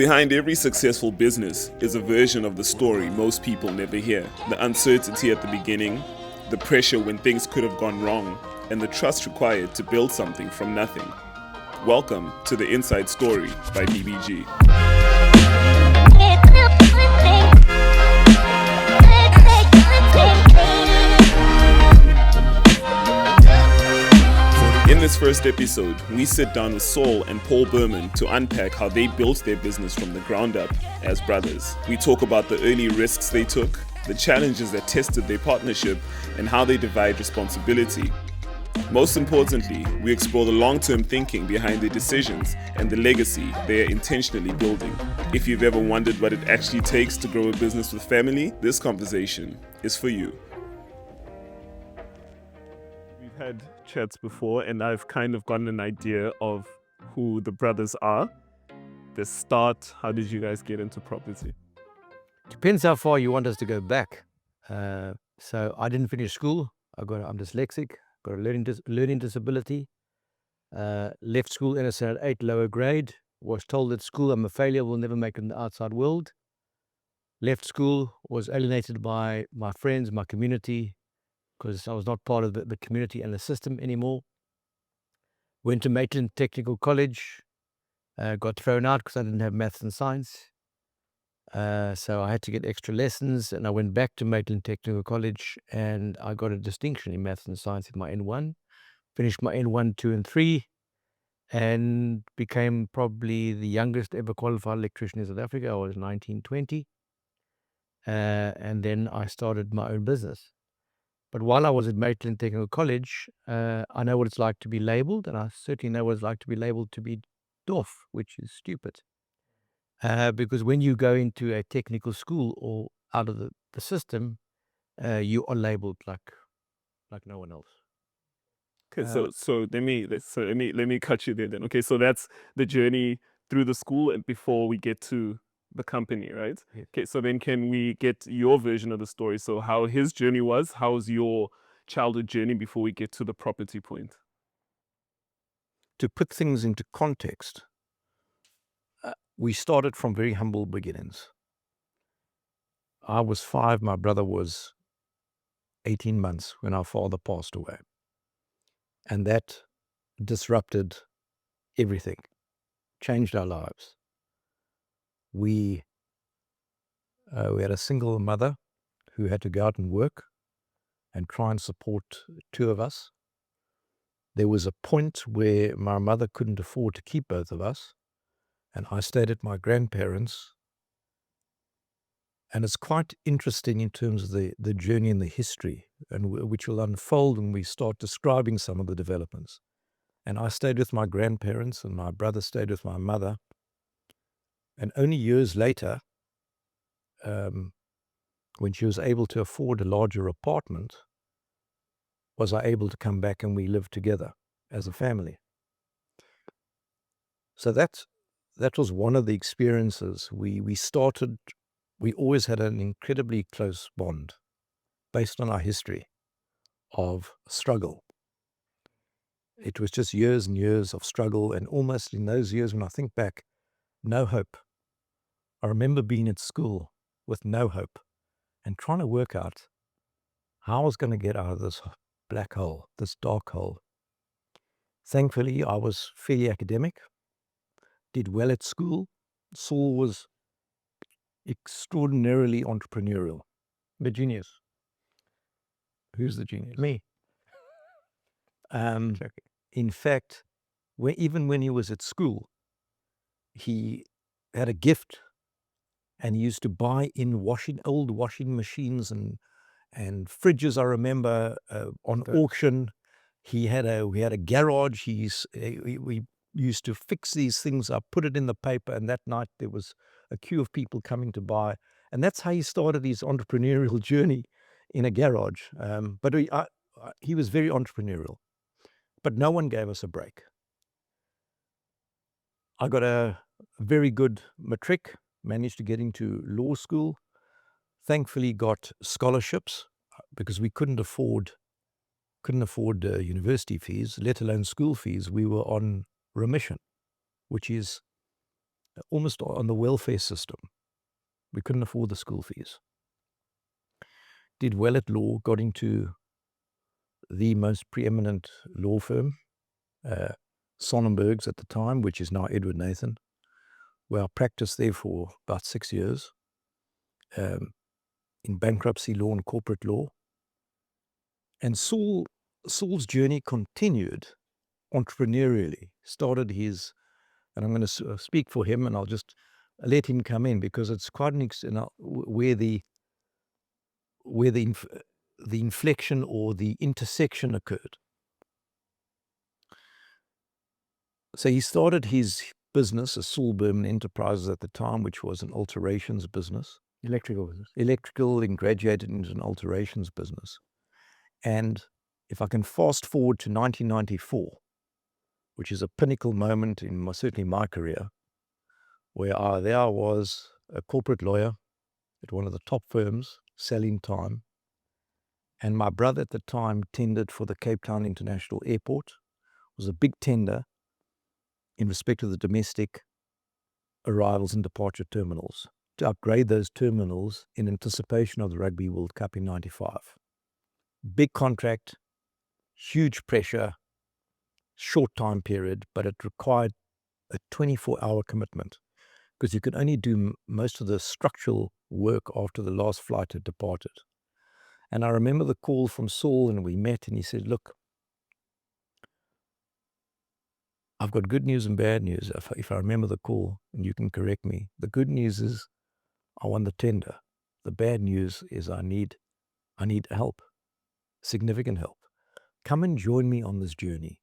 Behind every successful business is a version of the story most people never hear. The uncertainty at the beginning, the pressure when things could have gone wrong, and the trust required to build something from nothing. Welcome to The Inside Story by BBG. In this first episode, we sit down with Saul and Paul Berman to unpack how they built their business from the ground up as brothers. We talk about the early risks they took, the challenges that tested their partnership, and how they divide responsibility. Most importantly, we explore the long-term thinking behind their decisions and the legacy they are intentionally building. If you've ever wondered what it actually takes to grow a business with family, this conversation is for you. We've had chats before, and I've kind of gotten an idea of who the brothers are. The start, how did you guys get into property? Depends how far you want us to go back. So I didn't finish school. I'm dyslexic, got a learning disability. Left school innocent at 8, lower grade. Was told at school I'm a failure, will never make it in the outside world. Left school, was alienated by my friends, my community, because I was not part of the community and the system anymore. Went to Maitland Technical College, got thrown out because I didn't have maths and science. So I had to get extra lessons, and I went back to Maitland Technical College, and I got a distinction in maths and science in my N1, finished my N1, 2 and 3, and became probably the youngest ever qualified electrician in South Africa. I was 19, 20, and then I started my own business. But while I was at Maitland Technical College, I know what it's like to be labelled, and I certainly know what it's like to be labelled to be doff, which is stupid. Because when you go into a technical school or out of the system, you are labelled like no one else. Okay, so let me cut you there then. Okay, so that's the journey through the school and before we get to the company, right? Yes. Okay, so then can we get your version of the story? So how his journey was, how's your childhood journey before we get to the property point? To put things into context, we started from very humble beginnings. I was 5, my brother was 18 months when our father passed away. And that disrupted everything, changed our lives. We had a single mother who had to go out and work and try and support 2 of us. There was a point where my mother couldn't afford to keep both of us, and I stayed at my grandparents'. And it's quite interesting in terms of the journey and the history, and which will unfold when we start describing some of the developments. And I stayed with my grandparents, and my brother stayed with my mother. And only years later, when she was able to afford a larger apartment, was I able to come back and we lived together as a family. So that was one of the experiences. We always had an incredibly close bond based on our history of struggle. It was just years and years of struggle, and almost in those years, when I think back, no hope. I remember being at school with no hope and trying to work out how I was going to get out of this black hole, this dark hole. Thankfully, I was fairly academic, did well at school. Saul was extraordinarily entrepreneurial. The genius. Who's the genius? Me. In fact, even when he was at school, he had a gift, and he used to buy in old washing machines and fridges. I remember on auction. We had a garage. We used to fix these things up, put it in the paper, and that night there was a queue of people coming to buy. And that's how he started his entrepreneurial journey in a garage. But he was very entrepreneurial. But no one gave us a break. I got a very good matric, managed to get into law school, thankfully got scholarships because we couldn't afford university fees, let alone school fees. We were on remission, which is almost on the welfare system. We couldn't afford the school fees. Did well at law, got into the most preeminent law firm, Sonnenberg's at the time, which is now Edward Nathan, where I practiced there for about 6 years in bankruptcy law and corporate law. And Saul's journey continued entrepreneurially. Started his, and I'm going to speak for him, and I'll just let him come in because it's quite an where the inflection or the intersection occurred. So he started his business as Saul Berman Enterprises at the time, which was an alterations business. Electrical business. Electrical, and graduated into an alterations business. And if I can fast forward to 1994, which is a pinnacle moment in certainly my career, where there I was a corporate lawyer at one of the top firms, selling time. And my brother at the time tendered for the Cape Town International Airport. It was a big tender in respect of the domestic arrivals and departure terminals, to upgrade those terminals in anticipation of the Rugby World Cup in 95. Big contract, huge pressure, short time period, but it required a 24-hour commitment because you could only do most of the structural work after the last flight had departed. And I remember the call from Saul, and we met, and he said, look, I've got good news and bad news. If I remember the call, and you can correct me, the good news is I won the tender. The bad news is I need help, significant help. Come and join me on this journey.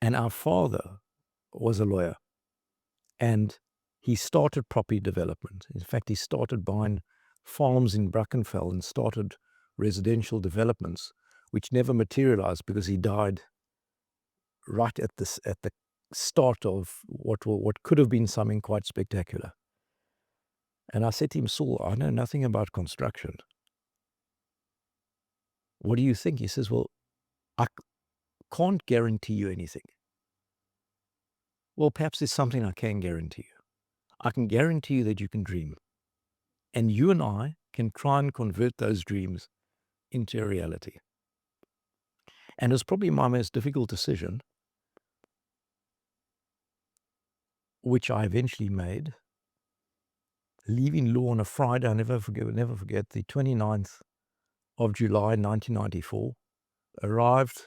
And our father was a lawyer, and he started property development. In fact, he started buying farms in Brackenfell and started residential developments, which never materialized because he died right at the start of what could have been something quite spectacular. And I said to him, Saul, I know nothing about construction. What do you think? He says, well, I can't guarantee you anything. Well, perhaps there's something I can guarantee you. I can guarantee you that you can dream. And you and I can try and convert those dreams into a reality. And it's probably my most difficult decision, which I eventually made, leaving law on a Friday. I'll never forget the 29th of July, 1994, arrived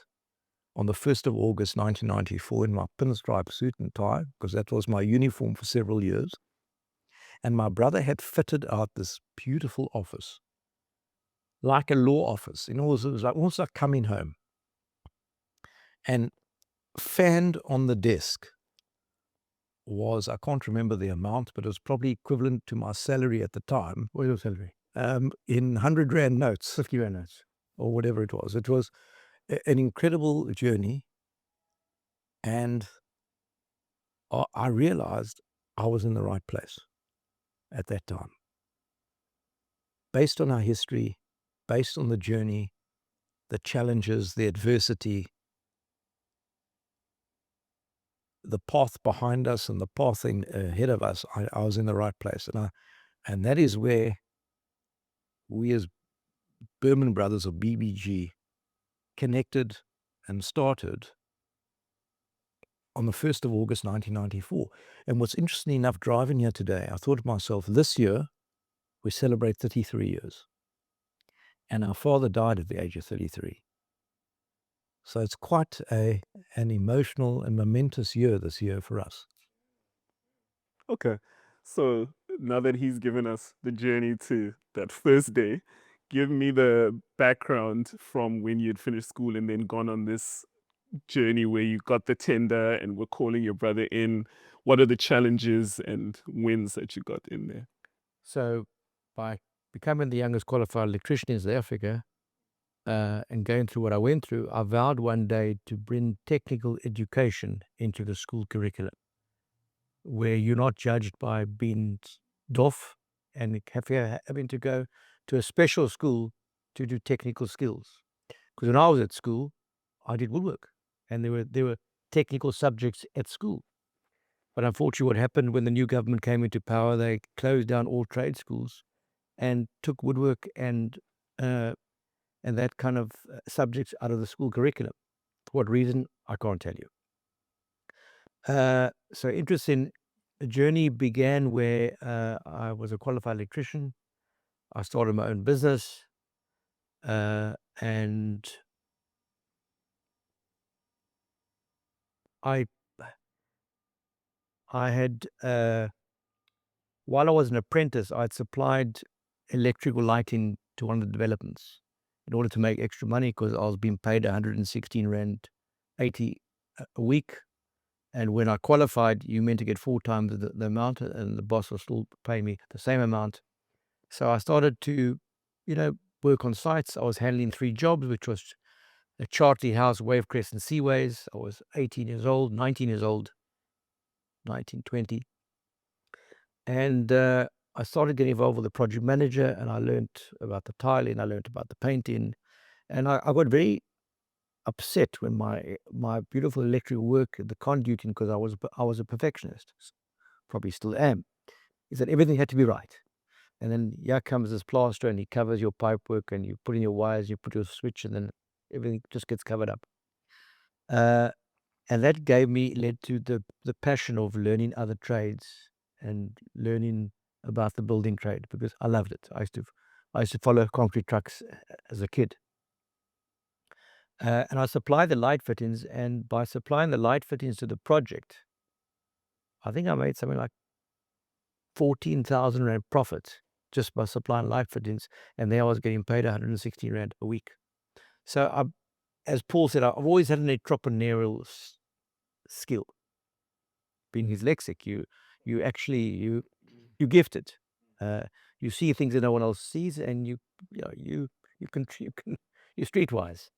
on the 1st of August, 1994, in my pinstripe suit and tie, because that was my uniform for several years. And my brother had fitted out this beautiful office, like a law office. It was almost like coming home. And fanned on the desk was, I can't remember the amount, but it was probably equivalent to my salary at the time. What was your salary? In 100 Rand notes. 50 Rand notes. Or whatever it was. It was an incredible journey. And I realized I was in the right place at that time. Based on our history, based on the journey, the challenges, the adversity, the path behind us and the path ahead of us, I was in the right place. And that is where we as Berman Brothers, or BBG, connected and started on the 1st of August, 1994. And what's interesting enough, driving here today, I thought to myself, this year, we celebrate 33 years. And our father died at the age of 33. So it's quite an emotional and momentous year this year for us. Okay, so now that he's given us the journey to that first day, give me the background from when you'd finished school and then gone on this journey where you got the tender and were calling your brother in. What are the challenges and wins that you got in there? So by becoming the youngest qualified electrician in South Africa and going through what I went through, I vowed one day to bring technical education into the school curriculum, where you're not judged by being deaf and having to go to a special school to do technical skills. Because when I was at school, I did woodwork, and there were technical subjects at school. But unfortunately, what happened when the new government came into power, they closed down all trade schools and took woodwork and that kind of subjects out of the school curriculum. For what reason, I can't tell you. So interesting journey began where I was a qualified electrician. I started my own business, and I had while I was an apprentice, I'd supplied electrical lighting to one of the developments in order to make extra money because I was being paid 116 rand 80 a week. And when I qualified, you meant to get 4 times the amount, and the boss was still paying me the same amount. So I started to, work on sites. I was handling 3 jobs, which was a Chartley House, Wavecrest, and Seaways. I was 18 years old, 19 years old, 1920. And I started getting involved with the project manager, and I learned about the tiling, I learned about the painting, and I got very upset when my beautiful electrical work, the conduiting, because I was a perfectionist, probably still am, is that everything had to be right. And then here comes this plaster, and he covers your pipe work, and you put in your wires, you put your switch, and then everything just gets covered up. And that led to the passion of learning other trades and learning about the building trade, because I loved it. I used to follow concrete trucks as a kid. And I supplied the light fittings, and by supplying the light fittings to the project, I think I made something like 14,000 rand profit just by supplying light fittings, and there I was getting paid 160 rand a week. So as Paul said, I've always had an entrepreneurial skill. Being dyslexic, you actually you gifted. You see things that no one else sees, and you're streetwise.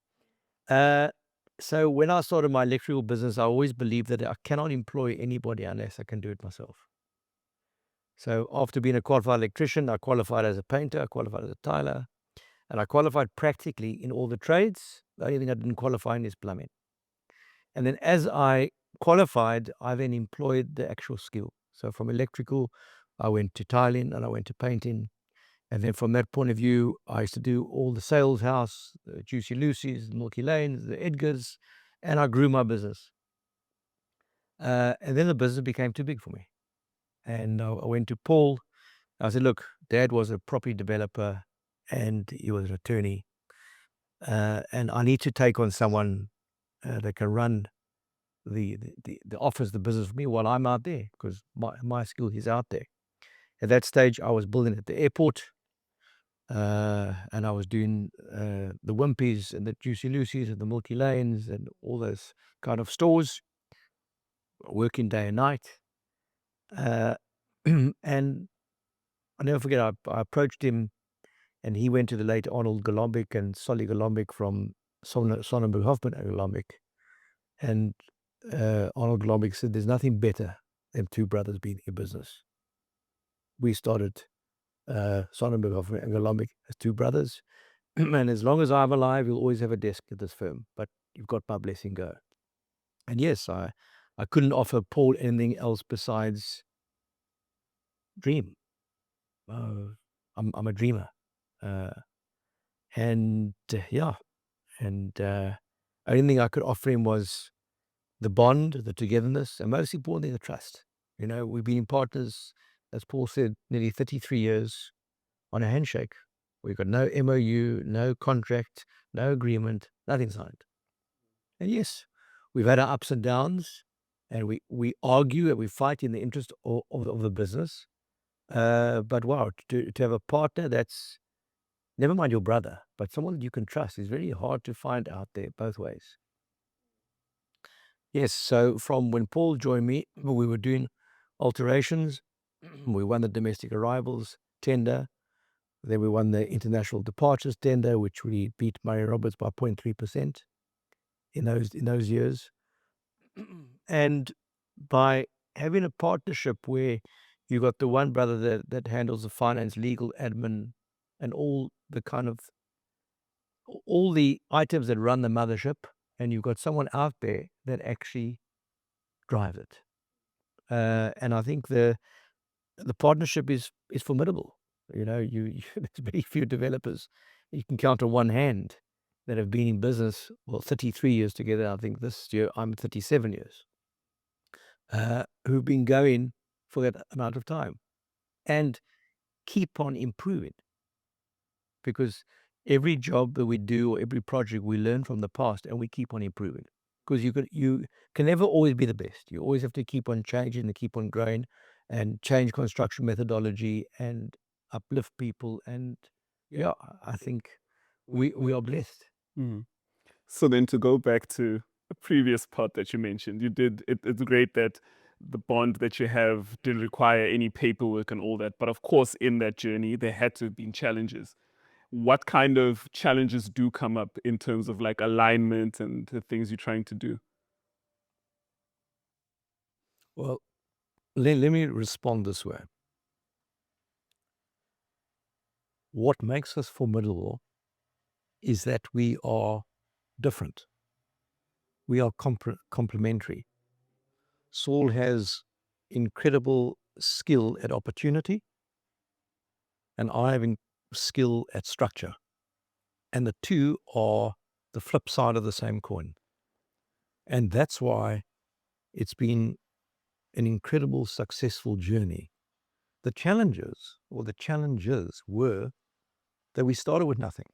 So when I started my electrical business, I always believed that I cannot employ anybody unless I can do it myself. So after being a qualified electrician, I qualified as a painter, I qualified as a tiler, and I qualified practically in all the trades. The only thing I didn't qualify in is plumbing. And then as I qualified, I then employed the actual skill. So from electrical, I went to tiling and I went to painting. And then from that point of view, I used to do all the sales house, the Juicy Lucy's, the Milky Lanes, the Edgars, and I grew my business. And then the business became too big for me. And I went to Paul. I said, look, Dad was a property developer and he was an attorney. And I need to take on someone that can run the office, the business for me while I'm out there, because my skill is out there. At that stage, I was building at the airport, and I was doing the Wimpies and the Juicy Lucy's and the Milky Lanes and all those kind of stores, working day and night. And I'll never forget, I approached him, and he went to the late Arnold Golombek and Solly Golombek from Sonnenberg Hoffman and Golombek. And Arnold Golombek said, there's nothing better than 2 brothers being in business. We started Sonnenberg Hoffman and Golombek as 2 brothers. And as long as I'm alive, you'll always have a desk at this firm. But you've got my blessing, go. And yes, I couldn't offer Paul anything else besides dream. I'm a dreamer. And only thing I could offer him was the bond, the togetherness, and most importantly, the trust. We've been partners, as Paul said, nearly 33 years on a handshake. We've got no MOU, no contract, no agreement, nothing signed. And yes, we've had our ups and downs, and we argue and we fight in the interest of the business. But wow, to have a partner that's, never mind your brother, but someone that you can trust, is very hard to find out there both ways. Yes, so from when Paul joined me, we were doing alterations. We won the domestic arrivals tender. Then we won the international departures tender, which we beat Murray Roberts by 0.3% in those years. And by having a partnership where you got the one brother that handles the finance, legal, admin, and all the items that run the mothership, and you've got someone out there that actually drives it. And I think the partnership is formidable. There's very few developers you can count on one hand that have been in business, well, 33 years together. I think this year I'm 37 years, who've been going for that amount of time and keep on improving, because every job that we do or every project we learn from the past and we keep on improving, because you can never always be the best. You always have to keep on changing and keep on growing and change construction methodology and uplift people. And yeah, I think we are blessed. Mhm. So then to go back to a previous part that you mentioned, it's great that the bond that you have didn't require any paperwork and all that. But of course, in that journey, there had to have been challenges. What kind of challenges do come up in terms of like alignment and the things you're trying to do? Well, let me respond this way. What makes us formidable is that we are different. We are complementary. Saul has incredible skill at opportunity, and I have skill at structure. And the two are the flip side of the same coin. And that's why it's been an incredible, successful journey. The challenges were that we started with nothing,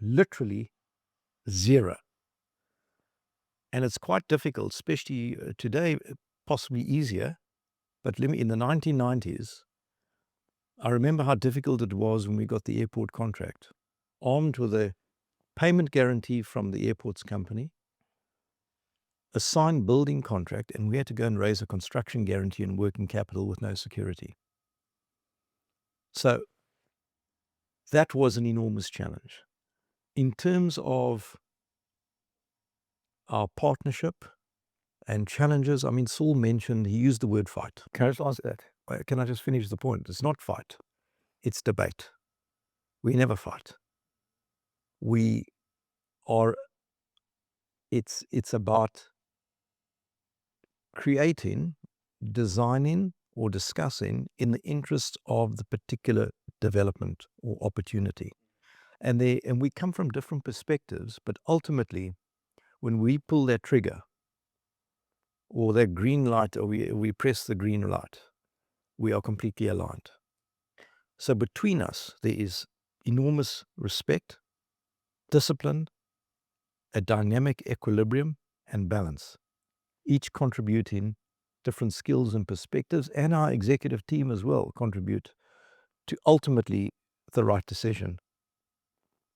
literally zero. And it's quite difficult, especially today, possibly easier. But in the 1990s, I remember how difficult it was when we got the airport contract, armed with a payment guarantee from the airport's company, a signed building contract, and we had to go and raise a construction guarantee and working capital with no security. So that was an enormous challenge. In terms of our partnership and challenges, I mean, Saul mentioned, he used the word fight. Can I just answer that? Can I just finish the point? It's not fight, it's debate. We never fight. We are, it's about creating, designing, or discussing in the interest of the particular development or opportunity. And we come from different perspectives, but ultimately, when we pull that trigger or that green light, or we press the green light, we are completely aligned. So between us, there is enormous respect, discipline, a dynamic equilibrium, and balance, each contributing different skills and perspectives, and our executive team as well contribute to ultimately the right decision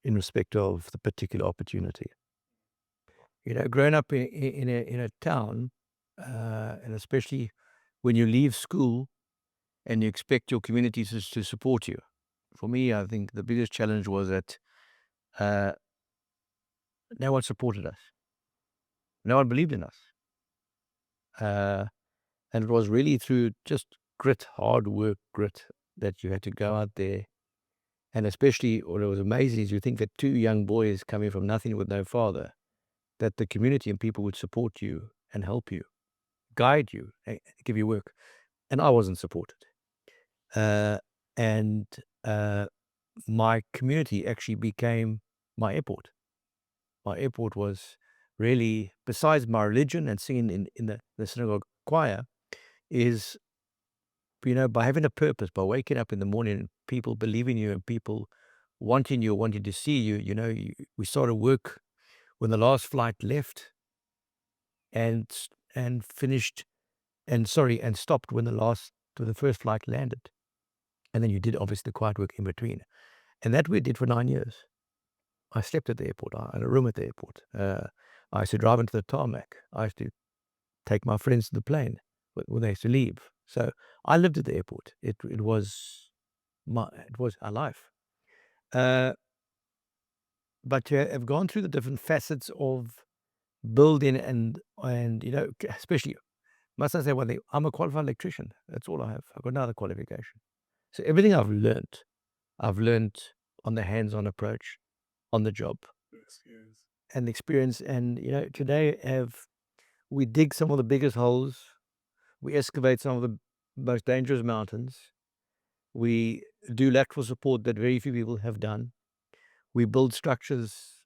in respect of the particular opportunity. Growing up in a town, and especially when you leave school and you expect your communities to support you. For me, I think the biggest challenge was that no one supported us. No one believed in us. And it was really through just hard work, that you had to go out there. And especially what was amazing is you think that two young boys coming from nothing with no father, that the community and people would support you and help you, guide you, give you work. And I wasn't supported. And my community actually became my airport. My airport was really, besides my religion and singing in the synagogue choir, is, by having a purpose, by waking up in the morning and people believing you and people wanting to see you. We started work when the last flight left and finished and stopped when the first flight landed. And then you did obviously the quiet work in between. And that we did for 9 years. I slept at the airport. I had a room at the airport. I used to drive into the tarmac. I used to take my friends to the plane when they used to leave. So I lived at the airport. It was our life. But to have gone through the different facets of building and especially, must I say one thing? I'm a qualified electrician. That's all I have. I've got no other qualification. So everything I've learned on the hands-on approach, on the job, and the experience. And today we dig some of the biggest holes. We excavate some of the most dangerous mountains. We do lateral support that very few people have done. We build structures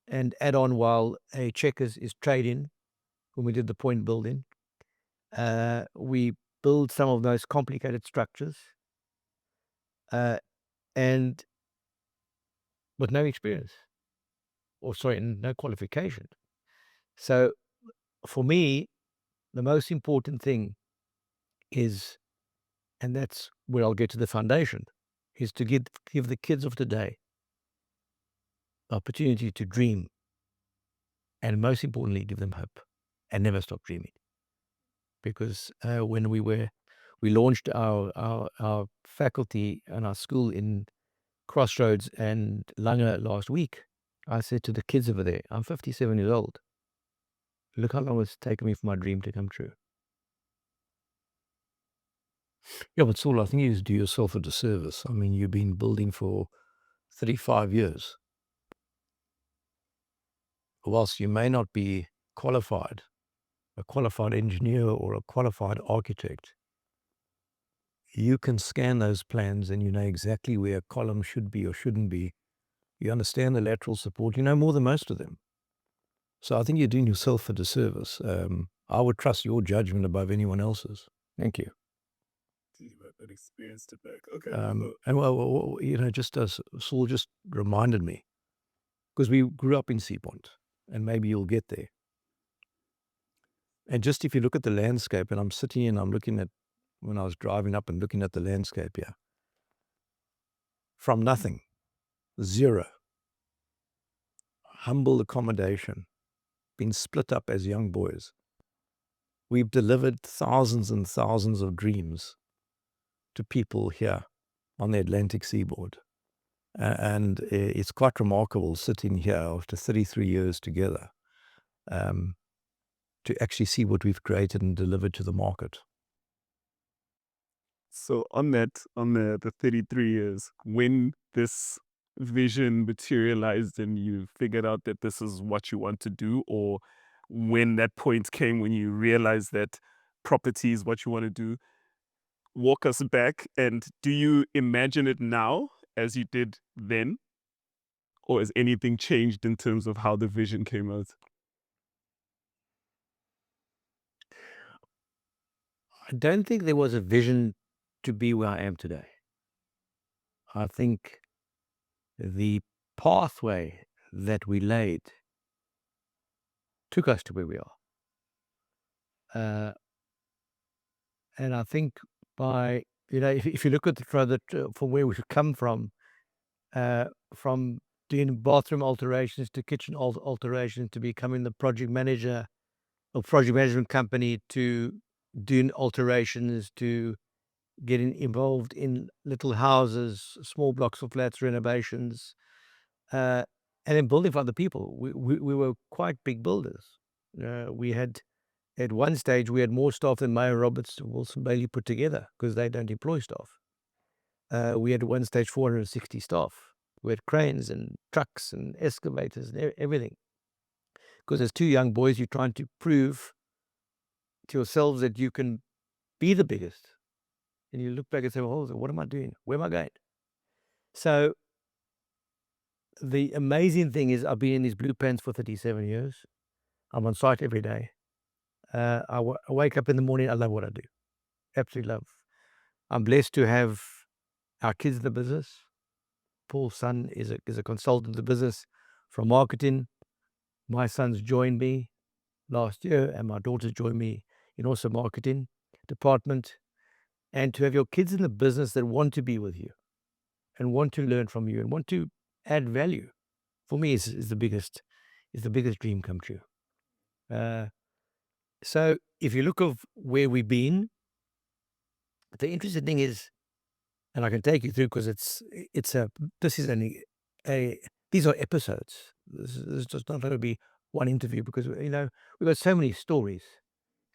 and add on while a checkers is trade in when we did the point building. We build some of those complicated structures and with no experience no qualification. So for me, the most important thing is, and that's where I'll get to the foundation, is to give the kids of today opportunity to dream, and most importantly, give them hope and never stop dreaming. Because when we launched our faculty and our school in Crossroads and Langa last week, I said to the kids over there, I'm 57 years old. Look how long it's taken me for my dream to come true. Yeah, but Saul, I think you do yourself a disservice. I mean, you've been building for 35 years. Whilst you may not be qualified, a qualified engineer or a qualified architect, you can scan those plans and you know exactly where a column should be or shouldn't be. You understand the lateral support. You know more than most of them. So I think you're doing yourself a disservice. I would trust your judgment above anyone else's. Thank you. That experience to back. Okay. And well, you know, just as Saul just reminded me, because we grew up in Sea Point, and maybe you'll get there. And just if you look at the landscape, and I'm sitting and I'm looking at, when I was driving up and looking at the landscape here, from nothing, zero, humble accommodation, been split up as young boys. We've delivered thousands and thousands of dreams to people here on the Atlantic seaboard. And it's quite remarkable sitting here after 33 years together to actually see what we've created and delivered to the market. So on the 33 years, when this vision materialized and you figured out that this is what you want to do, or when that point came when you realized that property is what you want to do, walk us back. And do you imagine it now as you did then? Or has anything changed in terms of how the vision came out? I don't think there was a vision to be where I am today. I think the pathway that we laid took us to where we are. And I think by, you know, if you look at from where we've come from doing bathroom alterations to kitchen alterations to becoming the project manager of project management company to doing alterations to getting involved in little houses, small blocks of flats, renovations, and then building for other people. We were quite big builders. We had, at one stage, we had more staff than Mayor Roberts and Wilson Bailey put together because they don't employ staff. We had at one stage 460 staff. We had cranes and trucks and excavators and everything. Because as two young boys, you're trying to prove to yourselves that you can be the biggest. And you look back and say, well, what am I doing? Where am I going? So the amazing thing is I've been in these blue pants for 37 years. I'm on site every day. I wake up in the morning. I love what I do. Absolutely love. I'm blessed to have our kids in the business. Paul's son is a consultant in the business from marketing. My son's joined me last year, and my daughter's joined me in also marketing department. And to have your kids in the business that want to be with you and want to learn from you and want to add value, for me is the biggest dream come true. So if you look of where we've been, the interesting thing is, and I can take you through because these are episodes. This is just not going to be one interview because, you know, we've got so many stories.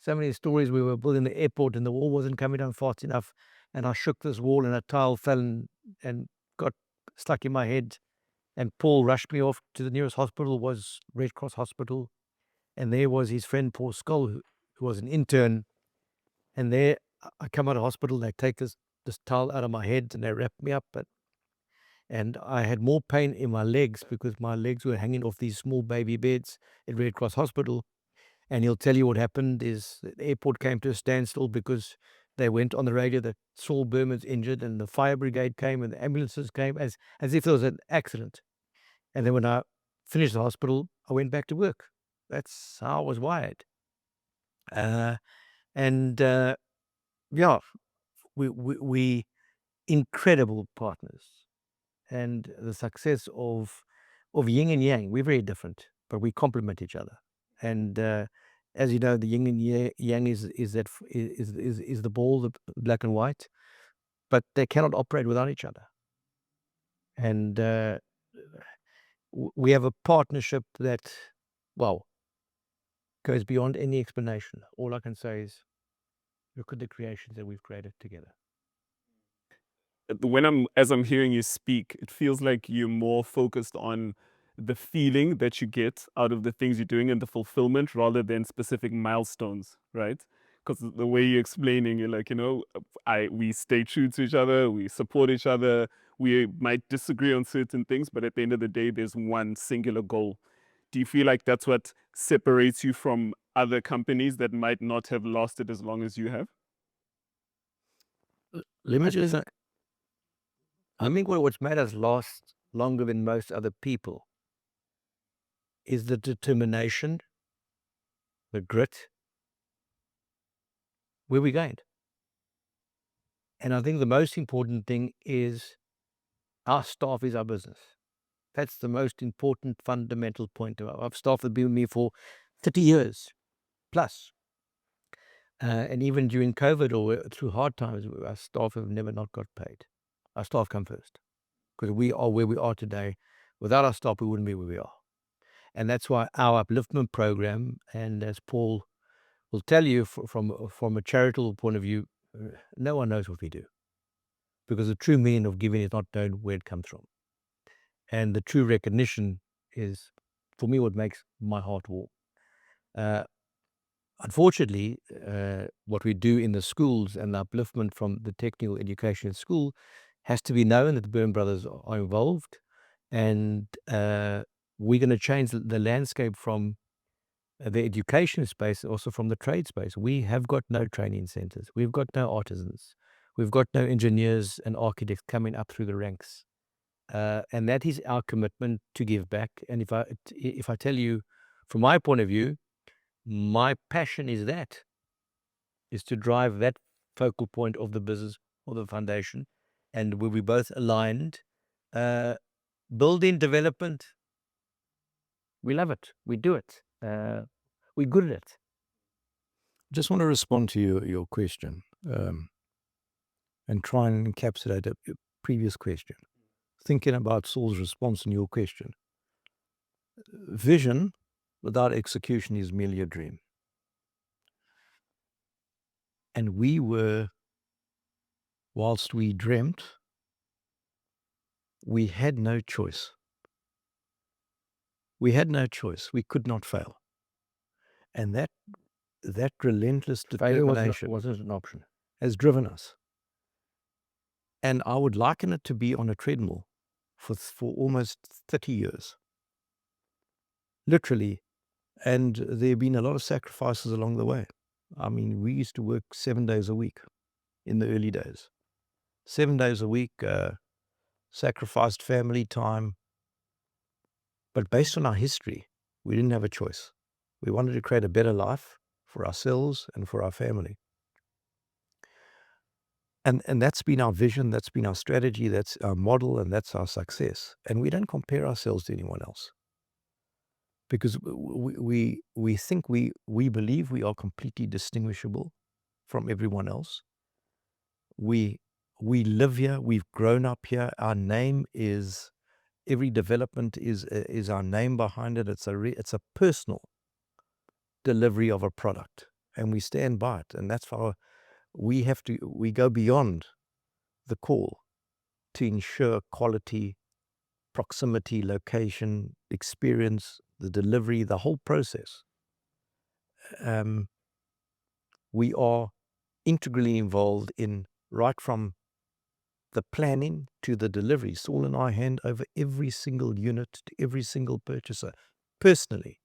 So many stories. We were building the airport and the wall wasn't coming down fast enough. And I shook this wall and a tile fell and got stuck in my head. And Paul rushed me off to the nearest hospital, was Red Cross Hospital. And there was his friend Paul Skull, who was an intern. And there, I come out of hospital, they take this towel out of my head and they wrap me up. And I had more pain in my legs because my legs were hanging off these small baby beds at Red Cross Hospital. And he'll tell you what happened is the airport came to a standstill because they went on the radio that Saul Berman's injured, and the fire brigade came and the ambulances came as if there was an accident. And then when I finished the hospital, I went back to work. That's how I was wired. Uh, and yeah, we incredible partners. And the success of yin and yang, we're very different, but we complement each other. And as you know, the yin and yang is the ball, the black and white, but they cannot operate without each other. And we have a partnership that, well, goes beyond any explanation. All I can say is, look at the creations that we've created together. As I'm hearing you speak, it feels like you're more focused on the feeling that you get out of the things you're doing and the fulfillment rather than specific milestones, right? Because the way you're explaining, you're like, we stay true to each other, we support each other, we might disagree on certain things, but at the end of the day, there's one singular goal. Do you feel like that's what separates you from other companies that might not have lasted as long as you have? Let me just say, I think what's made us last longer than most other people is the determination, the grit, where we gained. And I think the most important thing is our staff is our business. That's the most important fundamental point. I've staff have been with me for 30 years plus. And even during COVID or through hard times, our staff have never not got paid. Our staff come first because we are where we are today. Without our staff, we wouldn't be where we are. And that's why our upliftment program, and as Paul will tell you from a charitable point of view, no one knows what we do because the true meaning of giving is not known where it comes from. And the true recognition is, for me, what makes my heart warm. Unfortunately, what we do in the schools and the upliftment from the technical education in school has to be known that the Berman brothers are involved. And we're going to change the landscape from the education space, also from the trade space. We have got no training centers. We've got no artisans. We've got no engineers and architects coming up through the ranks. And that is our commitment to give back. And if I tell you, from my point of view, my passion is to drive that focal point of the business or the foundation, and where we both aligned, building development. We love it. We do it. We're good at it. Just want to respond to your question and try and encapsulate a previous question. Thinking about Saul's response in your question. Vision without execution is merely a dream. And we were, whilst we dreamt, we had no choice. We had no choice. We could not fail. And that relentless determination wasn't an option. has driven us. And I would liken it to be on a treadmill for almost 30 years. Literally. And there have been a lot of sacrifices along the way. I mean, we used to work 7 days a week in the early days. 7 days a week, sacrificed family time. But based on our history, we didn't have a choice. We wanted to create a better life for ourselves and for our family. And that's been our vision, that's been our strategy, that's our model, and that's our success. And we don't compare ourselves to anyone else. Because we think we believe we are completely distinguishable from everyone else. We live here, we've grown up here, our name is, every development is our name behind it. It's a personal delivery of a product, and we stand by it. And that's how we go beyond the call to ensure quality, proximity, location, experience, the delivery, the whole process. We are integrally involved in right from the planning to the delivery. Saul and I hand over every single unit to every single purchaser personally.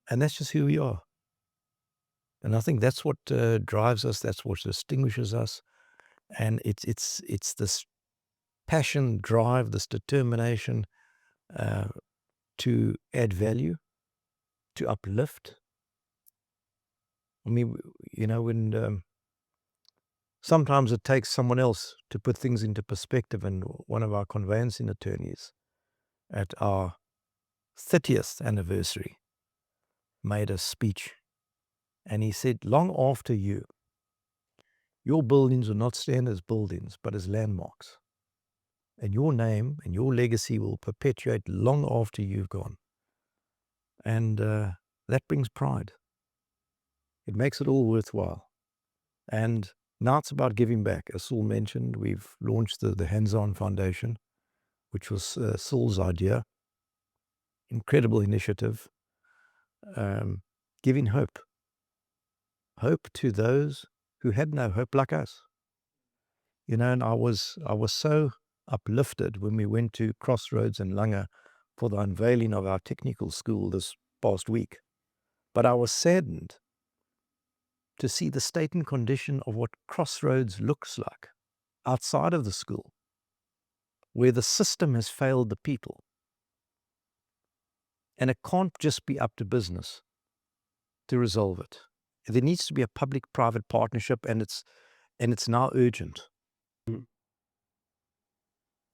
And that's just who we are. And I think that's what drives us. That's what distinguishes us. And it's this passion, drive, this determination to add value, to uplift. I mean, when sometimes it takes someone else to put things into perspective. And one of our conveyancing attorneys at our 30th anniversary made a speech, and he said, long after you, your buildings will not stand as buildings, but as landmarks. And your name and your legacy will perpetuate long after you've gone. And that brings pride. It makes it all worthwhile. And now it's about giving back. As Saul mentioned, we've launched the Hands-On Foundation, which was Saul's idea. Incredible initiative. Giving hope. Hope to those who had no hope like us. And I was so uplifted when we went to Crossroads in Langa for the unveiling of our technical school this past week. But I was saddened to see the state and condition of what Crossroads looks like outside of the school, where the system has failed the people. And it can't just be up to business to resolve it. There needs to be a public-private partnership, and it's now urgent.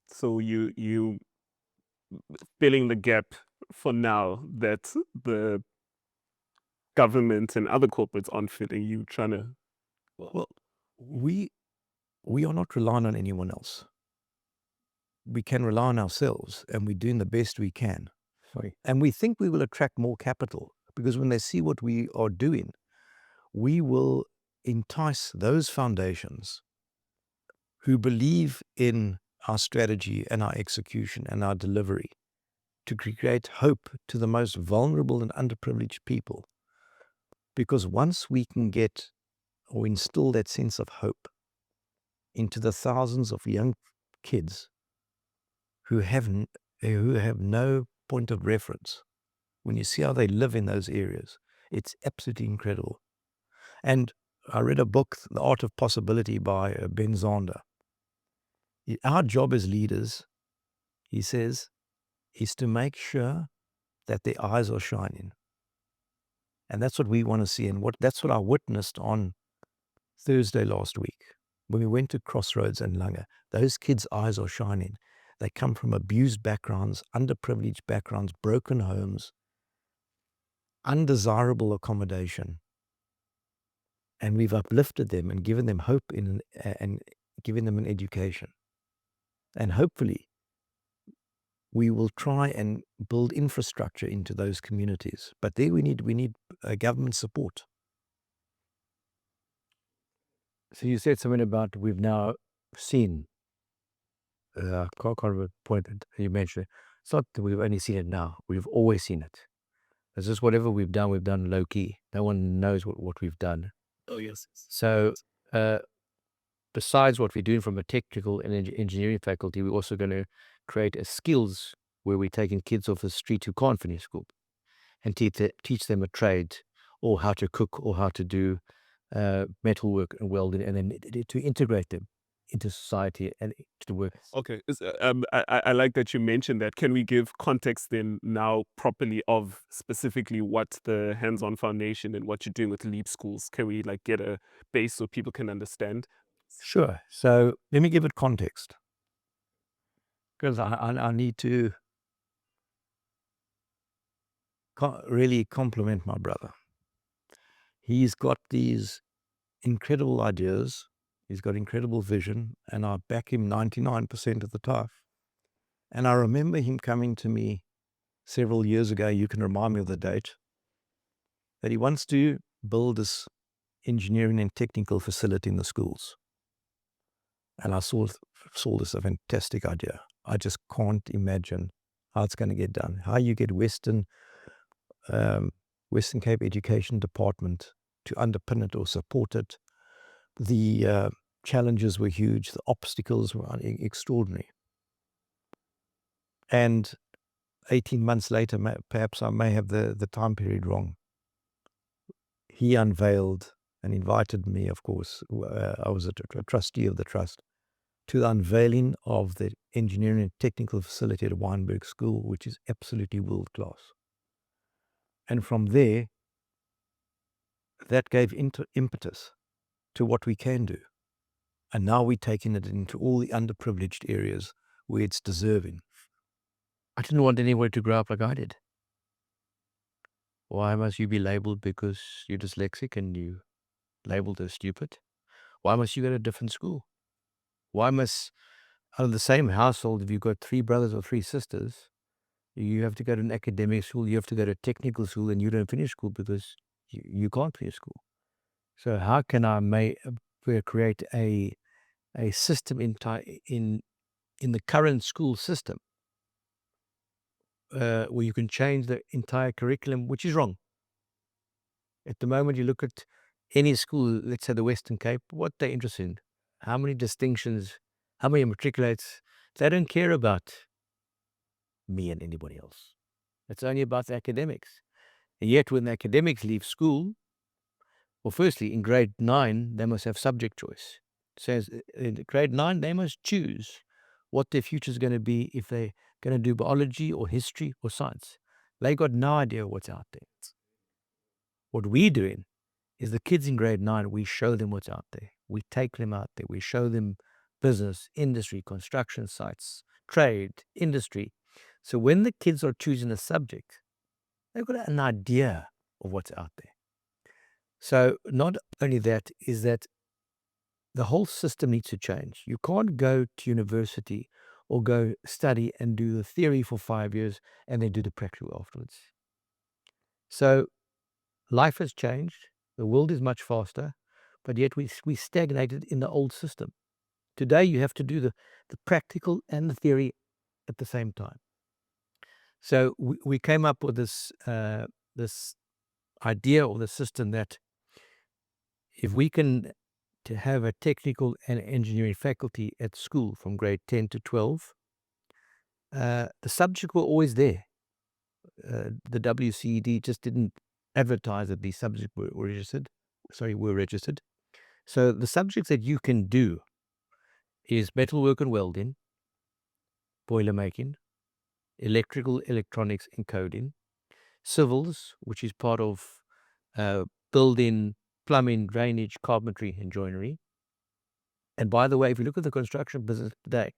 So you filling the gap for now that the government and other corporates aren't filling, you trying to... Well, we are not relying on anyone else. We can rely on ourselves, and we're doing the best we can. And we think we will attract more capital, because when they see what we are doing, we will entice those foundations who believe in our strategy and our execution and our delivery to create hope to the most vulnerable and underprivileged people. Because once we can get or instill that sense of hope into the thousands of young kids who have no point of reference, when you see how they live in those areas, it's absolutely incredible. And I read a book, The Art of Possibility by Ben Zander. Our job as leaders, he says, is to make sure that their eyes are shining. And that's what we want to see. And that's what I witnessed on Thursday last week when we went to Crossroads and Langa. Those kids' eyes are shining. They come from abused backgrounds, underprivileged backgrounds, broken homes, undesirable accommodation. And we've uplifted them and given them hope and given them an education. And hopefully, we will try and build infrastructure into those communities. But there we need government support. So you said something about we've now seen. I can't remember the point that you mentioned. It's not that we've only seen it now. We've always seen it. It's just whatever we've done low key. No one knows what we've done. Oh, yes. So besides what we're doing from a technical and engineering faculty, we're also going to create a skills where we're taking kids off the street who can't finish school and teach them a trade, or how to cook, or how to do metalwork and welding, and then to integrate them into society and to work. Okay. I like that you mentioned that. Can we give context then now properly of specifically what the Hands-On Foundation and what you're doing with Leap Schools? Can we get a base so people can understand? Sure. So let me give it context, because I need to really compliment my brother. He's got these incredible ideas. He's got incredible vision, and I back him 99% of the time. And I remember him coming to me several years ago, you can remind me of the date, that he wants to build this engineering and technical facility in the schools. And I saw this a fantastic idea. I just can't imagine how it's going to get done. How you get Western Cape Education Department to underpin it or support it. The challenges were huge. The obstacles were extraordinary. And 18 months later, perhaps I may have the time period wrong, he unveiled and invited me, of course. I was a trustee of the trust, to the unveiling of the engineering and technical facility at Weinberg School, which is absolutely world class. And from there, that gave impetus to what we can do. And now we're taking it into all the underprivileged areas where it's deserving. I didn't want anyone to grow up like I did. Why must you be labeled because you're dyslexic and you labeled as stupid? Why must you go to a different school? Why must, out of the same household, if you've got 3 brothers or 3 sisters, you have to go to an academic school, you have to go to a technical school, and you don't finish school because you can't finish school. So how can I create a system in the current school system where you can change the entire curriculum, which is wrong. At the moment, you look at any school, let's say the Western Cape, what they're interested in, how many distinctions, how many matriculates. They don't care about me and anybody else. It's only about the academics. And yet when the academics leave school, well, firstly, in grade 9, they must have subject choice. It says in grade 9, they must choose what their future is going to be, if they're going to do biology or history or science. They got no idea what's out there. What we're doing is the kids in grade 9, we show them what's out there. We take them out there. We show them business, industry, construction sites, trade, industry. So when the kids are choosing a subject, they've got an idea of what's out there. So not only that, is that the whole system needs to change. You can't go to university or go study and do the theory for 5 years and then do the practical afterwards. So life has changed. The world is much faster, but yet we stagnated in the old system. Today you have to do the practical and the theory at the same time. So we came up with this idea or the system that if we can to have a technical and engineering faculty at school from grade 10 to 12, the subjects were always there. The WCED just didn't advertise that these subjects were registered. So the subjects that you can do is metalwork and welding, boiler making, electrical, electronics and coding, civils, which is part of building, plumbing, drainage, carpentry and joinery. And by the way, if you look at the construction business today,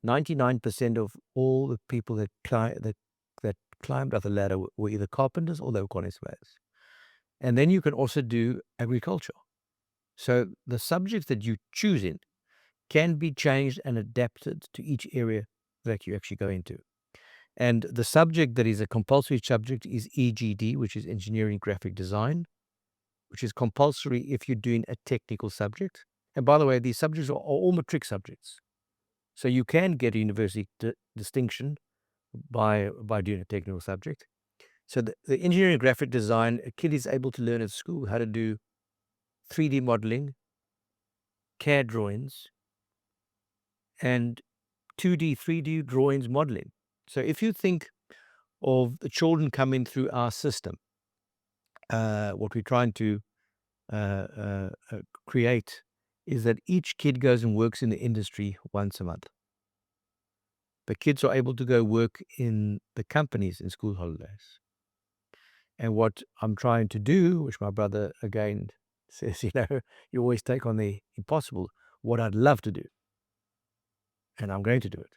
99% of all the people that climbed up the ladder were either carpenters or they were quantity surveyors. And then you can also do agriculture. So the subjects that you choose in can be changed and adapted to each area that you actually go into. And the subject that is a compulsory subject is EGD, which is Engineering Graphic Design, which is compulsory if you're doing a technical subject. And by the way, these subjects are all matric subjects. So you can get a university distinction by doing a technical subject. So the engineering graphic design, a kid is able to learn at school how to do 3D modeling, CAD drawings, and 2D, 3D drawings modeling. So if you think of the children coming through our system, what we're trying to create is that each kid goes and works in the industry once a month. The kids are able to go work in the companies in school holidays. And what I'm trying to do, which my brother again says, you always take on the impossible. What I'd love to do, and I'm going to do it,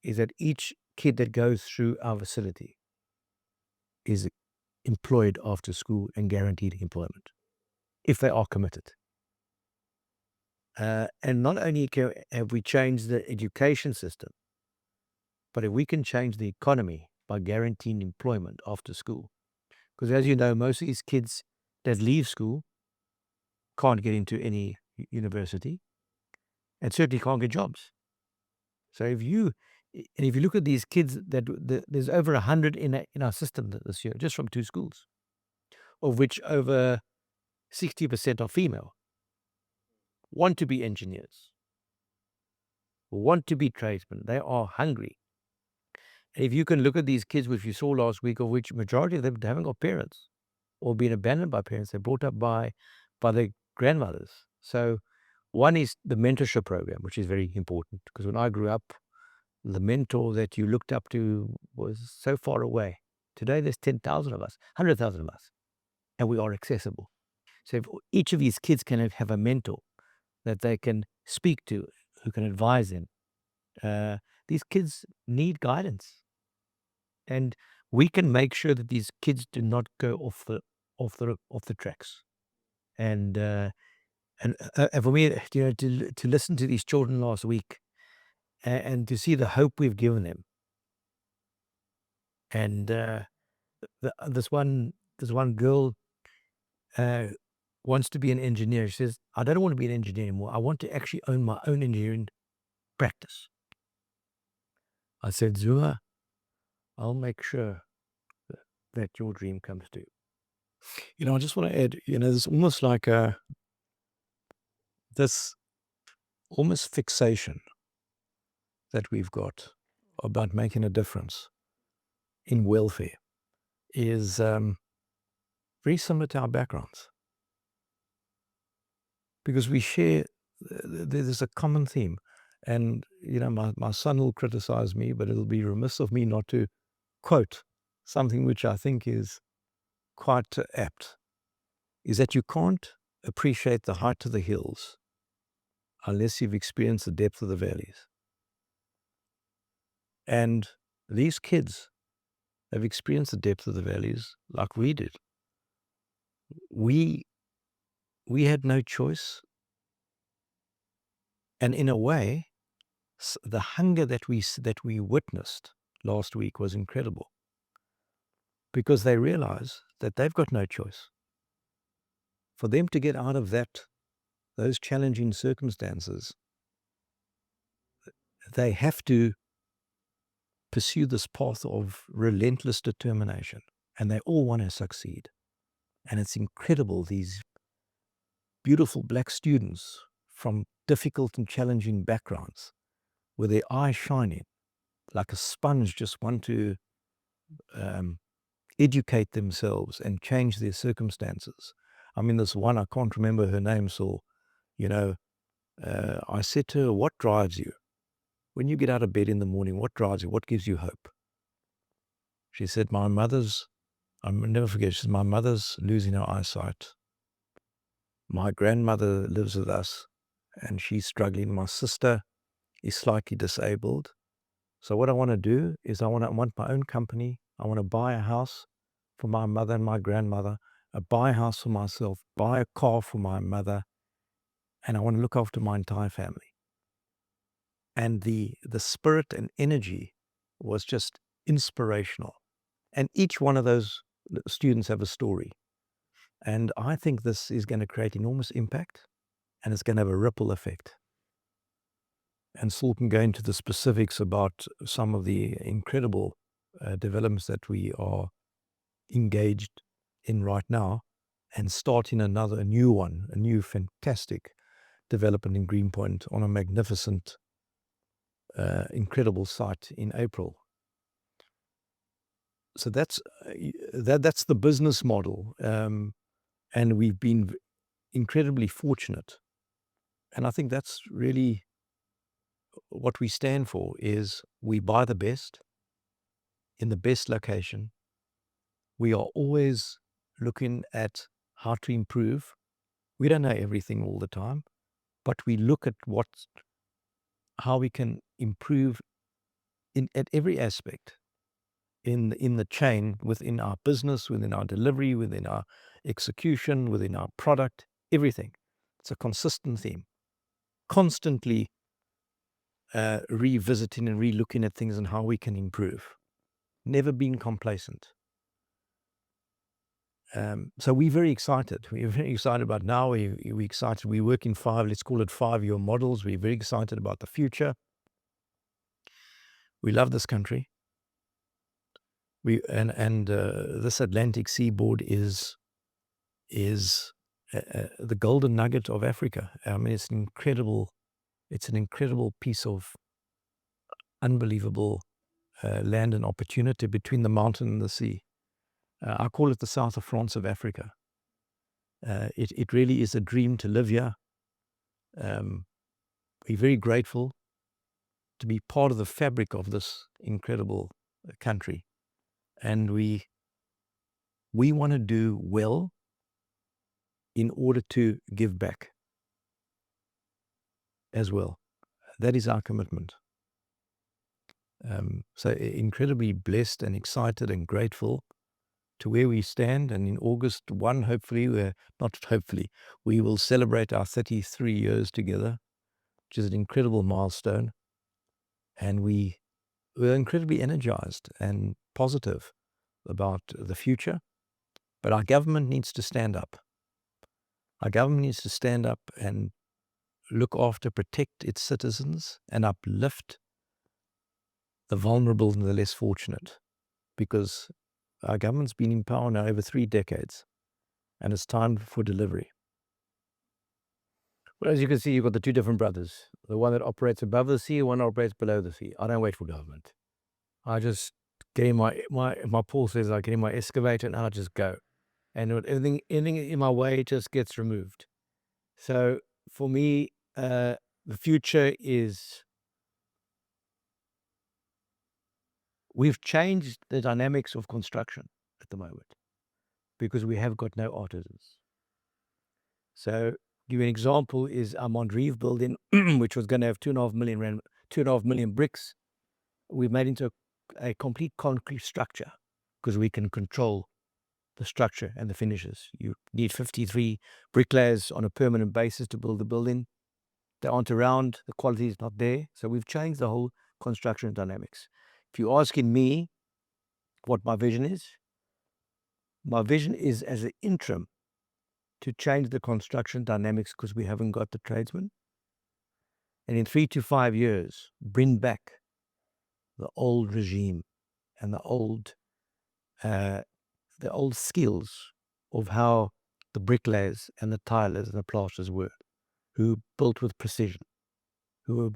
is that each kid that goes through our facility is employed after school and guaranteed employment, if they are committed. And not only have we changed the education system, but if we can change the economy by guaranteeing employment after school. Because as you know, most of these kids that leave school can't get into any university and certainly can't get jobs. So if you look at these kids, there's over 100 in our system this year, just from 2 schools. of which over 60% are female, want to be engineers, want to be tradesmen. They are hungry. If you can look at these kids, which you saw last week, of which majority of them haven't got parents or been abandoned by parents, they're brought up by their grandmothers. So one is the mentorship program, which is very important, because when I grew up, the mentor that you looked up to was so far away. Today, there's 10,000 of us, 100,000 of us, and we are accessible. So if each of these kids can have a mentor that they can speak to, who can advise them, these kids need guidance. And we can make sure that these kids do not go off the tracks. And for me, to listen to these children last week, and to see the hope we've given them. And this one girl wants to be an engineer. She says, I don't want to be an engineer anymore. I want to actually own my own engineering practice. I said, Zua, I'll make sure that your dream comes true. I just want to add, there's almost like this almost fixation that we've got about making a difference in welfare is very similar to our backgrounds. Because we share, there's a common theme. And, my son will criticize me, but it'll be remiss of me not to quote something which I think is quite apt, is that you can't appreciate the height of the hills unless you've experienced the depth of the valleys. And these kids have experienced the depth of the valleys like we did. We had no choice. And in a way, the hunger that we witnessed last week was incredible, because they realize that they've got no choice. For them to get out of those challenging circumstances, they have to pursue this path of relentless determination, and they all want to succeed. And it's incredible, these beautiful black students from difficult and challenging backgrounds, with their eyes shining like a sponge, just want to educate themselves and change their circumstances. I mean, this one, I can't remember her name, Saul, I said to her, what drives you? When you get out of bed in the morning, what drives you? What gives you hope? She said, I'll never forget, she said, my mother's losing her eyesight. My grandmother lives with us and she's struggling. My sister is slightly disabled. So what I want to do is I want my own company. I want to buy a house for my mother and my grandmother, buy a house for myself, buy a car for my mother, and I want to look after my entire family. And the spirit and energy was just inspirational. And each one of those students have a story. And I think this is going to create enormous impact, and it's going to have a ripple effect. And Saul can go into the specifics about some of the incredible developments that we are engaged in right now, and starting a new fantastic development in Greenpoint on a magnificent, incredible site in April. So that's the business model, and we've been incredibly fortunate. And I think that's really what we stand for, is we buy the best in the best location. We are always looking at how to improve. We don't know everything all the time, but we look at how we can improve at every aspect in the chain, within our business, within our delivery, within our execution, within our product, everything. It's a consistent theme. Constantly revisiting and re-looking at things and how we can improve. Never being complacent. So we're very excited. We're very excited about now. We're excited. We work in let's call it 5-year models. We're very excited about the future. We love this country. This Atlantic seaboard is is the golden nugget of Africa. I mean, it's an incredible piece of unbelievable land and opportunity between the mountain and the sea. I call it the south of France of Africa. It really is a dream to live here. We're very grateful to be part of the fabric of this incredible country. And we want to do well in order to give back as well. That is our commitment. So incredibly blessed and excited and grateful to where we stand. And in August 1, we will celebrate our 33 years together, which is an incredible milestone. And we're incredibly energized and positive about the future. But our government needs to stand up. Our government needs to stand up and look after, protect its citizens and uplift the vulnerable and the less fortunate, because our government's been in power now over 3 decades, and it's time for delivery. Well, as you can see, you've got the two different brothers. The one that operates above the sea, one that operates below the sea. I don't wait for government. I just get in my Paul says, I get in my excavator and I just go. And anything in my way just gets removed. So for me, the future is, we've changed the dynamics of construction at the moment because we have got no artisans. So give you an example is our Mondrive building, which was going to have 2.5 million bricks. We've made into a complete concrete structure because we can control the structure and the finishes. You need 53 bricklayers on a permanent basis to build the building. They aren't around, the quality is not there. So we've changed the whole construction dynamics. If you're asking me what my vision is as an interim to change the construction dynamics because we haven't got the tradesmen. And in 3 to 5 years, bring back the old regime and the old skills of how the bricklayers and the tilers and the plasterers were, who built with precision, who were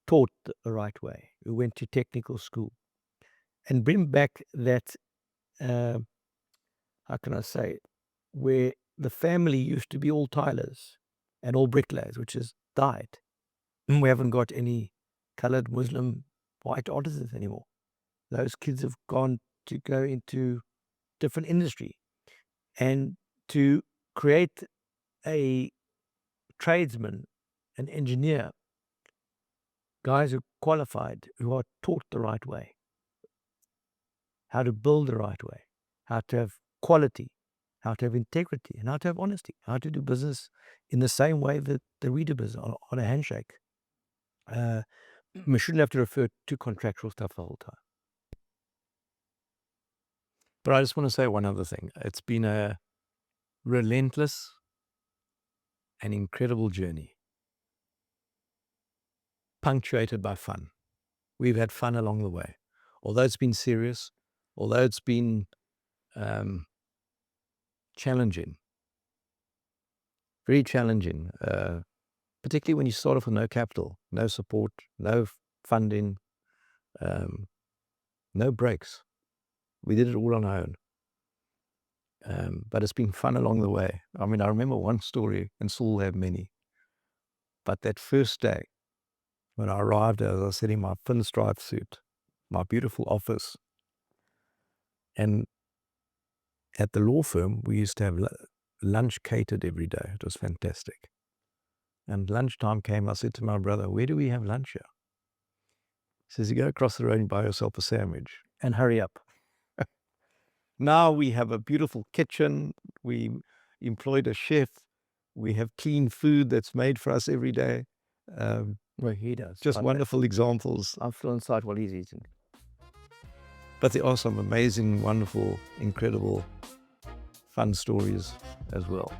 taught the right way, who went to technical school, and bring back that, how can I say, where the family used to be all tilers and all bricklayers, which has died. We haven't got any colored, Muslim, white artisans anymore. Those kids have gone to go into different industry, and to create a tradesman, an engineer, guys who are qualified, who are taught the right way, how to build the right way, how to have quality, how to have integrity, and how to have honesty, how to do business in the same way that we do business, on a handshake. We shouldn't have to refer to contractual stuff the whole time. But I just want to say one other thing. It's been a relentless and incredible journey, punctuated by fun. We've had fun along the way. Although it's been serious, although it's been challenging, very challenging, particularly when you start off with no capital, no support, no funding, no breaks. We did it all on our own. But it's been fun along the way. I mean, I remember one story, and Saul had many. But that first day, when I arrived, as I said, in my pinstripe suit, my beautiful office, and at the law firm, we used to have lunch catered every day. It was fantastic. And lunchtime came, I said to my brother, "Where do we have lunch here?" He says, "You go across the road and buy yourself a sandwich and hurry up." Now we have a beautiful kitchen. We employed a chef. We have clean food that's made for us every day. Well, he does. Just wonderful examples. I'm still inside while he's eating. But there are some amazing, wonderful, incredible, fun stories as well.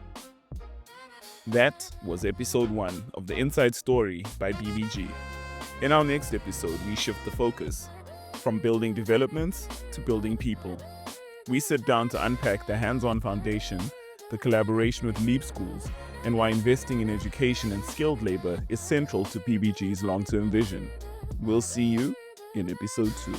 That was episode 1 of The Inside Story by BVG. In our next episode, we shift the focus from building developments to building people. We sit down to unpack the hands-on foundation the collaboration with Leap Schools, and why investing in education and skilled labor is central to PBG's long-term vision. We'll see you in episode 2.